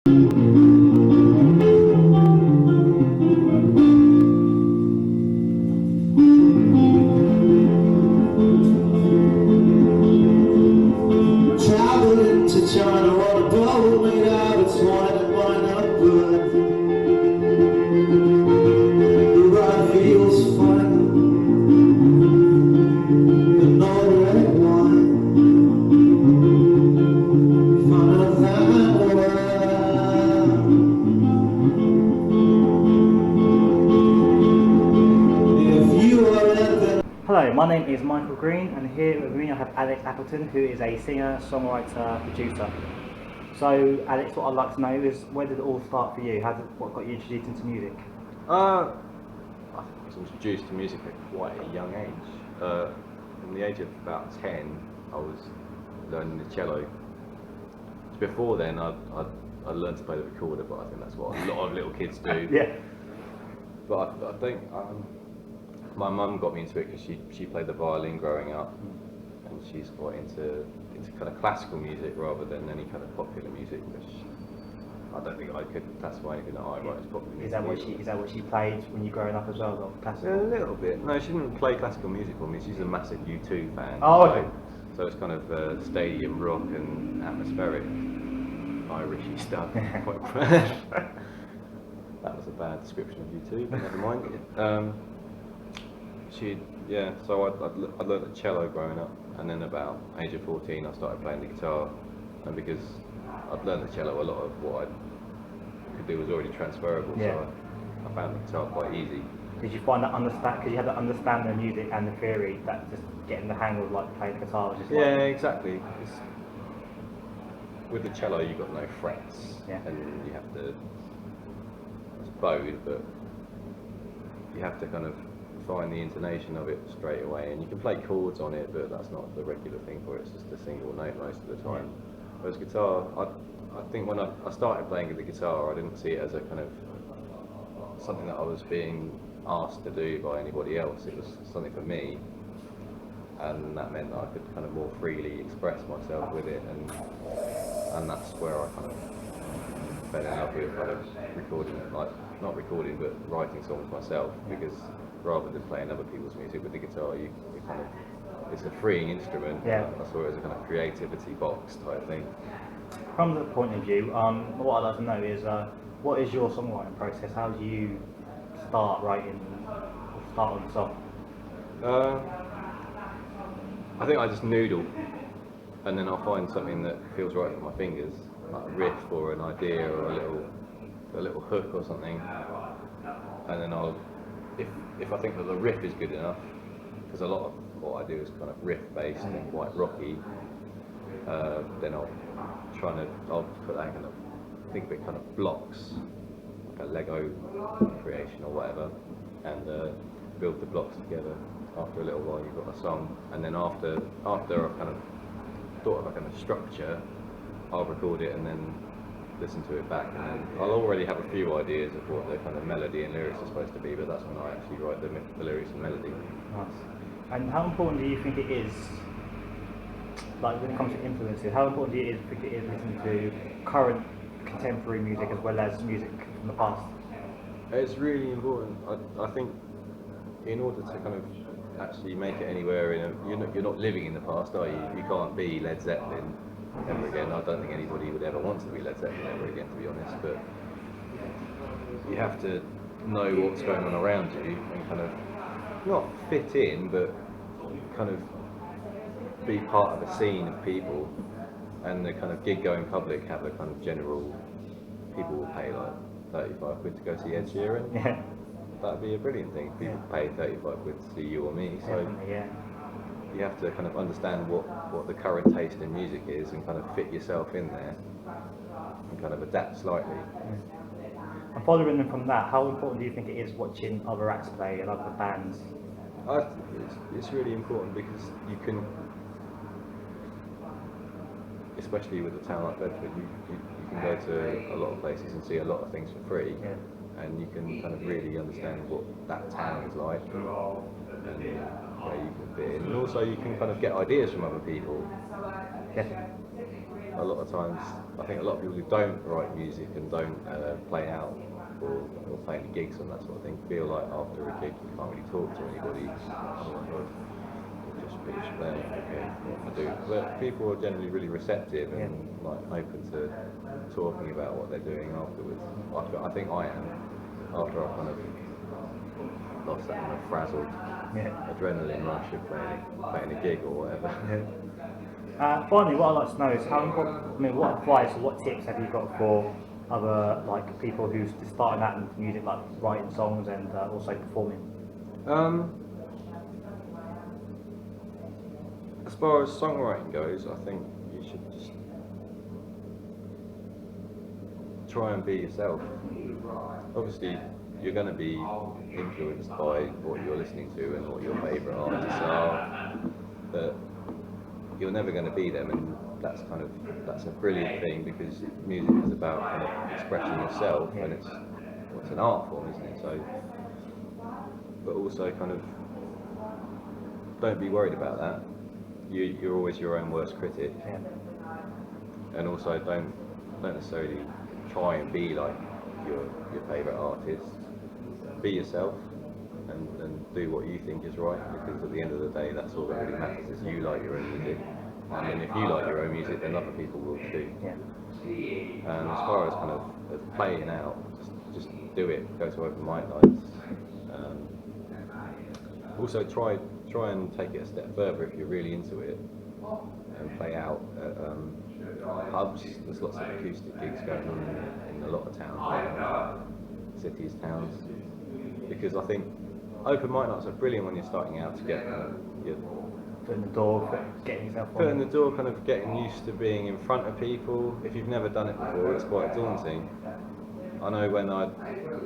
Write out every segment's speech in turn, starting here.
Traveling to China on a boat made out of twine and wine up good. The ride feels fine, but no red wine. Fun of that world. If you are ever. Hello, my name is Michael Green, and here with me I have Alex Appleton, who is a singer, songwriter, producer. So, Alex, what I'd like to know is, where did it all start for you? What got you introduced into music? I was introduced to music at quite a young age. From the age of about 10, I was learning the cello. Before then, I learned to play the recorder, but I think that's what a lot of little kids do. Yeah. But I think my mum got me into it because she played the violin growing up, and she's quite into kind of classical music rather than any kind of popular music, which I don't think I could classify anything that I write as popular music. Is that what she played when you were growing up as well, though? Classical? Yeah, a little bit. No, she didn't play classical music for me. She's a massive U2 fan. Oh, okay. So it's kind of stadium rock and atmospheric Irishy stuff. That was a bad description of U2, but never mind. So I learned the cello growing up, and then about age of 14 I started playing the guitar, and because I'd learned the cello, a lot of what I could do was already transferable, so I found the guitar quite easy. Did you find that because you had to understand the music and the theory, that just getting the hang of like playing the guitar was just Exactly. With the cello you've got no frets, and you have to, it's bowed, but you have to kind of find the intonation of it straight away, and you can play chords on it, but that's not the regular thing for it. It's just a single note most of the time. Whereas guitar, I think when I started playing the guitar, I didn't see it as a kind of something that I was being asked to do by anybody else. It was something for me, and that meant that I could kind of more freely express myself with it, and that's where I kind of fell in love with kind of recording, like not recording but writing songs myself, because rather than playing other people's music with the guitar, you kind of, it's a freeing instrument. I saw it as a kind of creativity box type thing. From the point of view, what I'd like to know is, what is your songwriting process? How do you start writing, or start on a song? I think I just noodle, and then I'll find something that feels right for my fingers, like a riff or an idea or a little hook or something, and then if I think that the riff is good enough, because a lot of what I do is kind of riff based and quite rocky, then I'll put that kind of, think of it kind of blocks, like a Lego creation or whatever, and build the blocks together. After a little while you've got a song, and then after I've kind of thought of a kind of structure, I'll record it and then listen to it back, and then I'll already have a few ideas of what the kind of melody and lyrics are supposed to be, but that's when I actually write the lyrics and melody. Nice. And how important do you think it is, like when it comes to influences, how important do you think it is listening to current contemporary music as well as music from the past? It's really important. I think in order to kind of actually make it anywhere, you're not living in the past, are you? You can't be Led Zeppelin ever again. I don't think anybody would ever want to be Led Zeppelin ever again, to be honest, but you have to know what's going on around you and kind of not fit in, but kind of be part of a scene of people, and the kind of gig going public have a kind of general, people will pay like 35 quid to go see Ed Sheeran. That'd be a brilliant thing. People pay 35 quid to see you or me, so you have to kind of understand what the current taste in music is and kind of fit yourself in there and kind of adapt slightly. And following them from that, how important do you think it is watching other acts play and other bands? I think it's really important, because you can, especially with a town like Bedford, you can go to a lot of places and see a lot of things for free. And you can kind of really understand what that town is like, and where you can fit in. And also you can kind of get ideas from other people. a lot of times, I think a lot of people who don't write music and don't play out or play any gigs and that sort of thing feel like after a gig you can't really talk to anybody. Just be explaining, okay, what I do. But people are generally really receptive and like open to talking about what they're doing afterwards. I think I am, after I've kind of lost that kind of frazzled adrenaline rush of playing a gig or whatever. Finally, what I'd like to know is what advice or what tips have you got for other people who's just starting out in music, like writing songs and also performing? As far as songwriting goes, I think you should just try and be yourself. Obviously, you're going to be influenced by what you're listening to and what your favourite artists are, but you're never going to be them, and that's a brilliant thing, because music is about kind of expressing yourself, and it's an art form, isn't it? So, but also kind of don't be worried about that. You're always your own worst critic, and also don't necessarily try and be like your favourite artist. Be yourself and do what you think is right, because at the end of the day, that's all that really matters, is you like your own music, and then if you like your own music, then other people will too. And as far as kind of playing out, just do it. Go to open mic nights. Also try and take it a step further if you're really into it, and play out at pubs. There's lots of acoustic gigs going on in a lot of towns, cities, towns, because I think open mic nights are brilliant when you're starting out to get your foot in the door, getting yourself foot in the door, kind of getting used to being in front of people. If you've never done it before, it's quite daunting. I know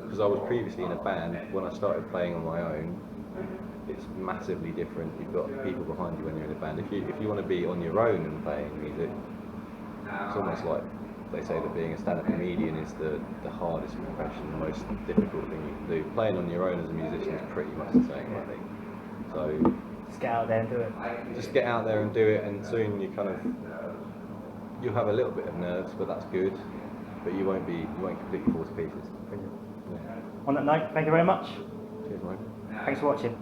because I was previously in a band, when I started playing on my own, it's massively different. You've got people behind you when you're in a band. If you want to be on your own and playing music, it's almost like they say that being a stand-up comedian is the hardest profession, the most difficult thing you can do. Playing on your own as a musician is pretty much the same, I think. So just get out there and do it. Just get out there and do it, and soon you'll have a little bit of nerves, but that's good. But you won't completely fall to pieces. On that note, thank you very much. Cheers, mate. Thanks for watching.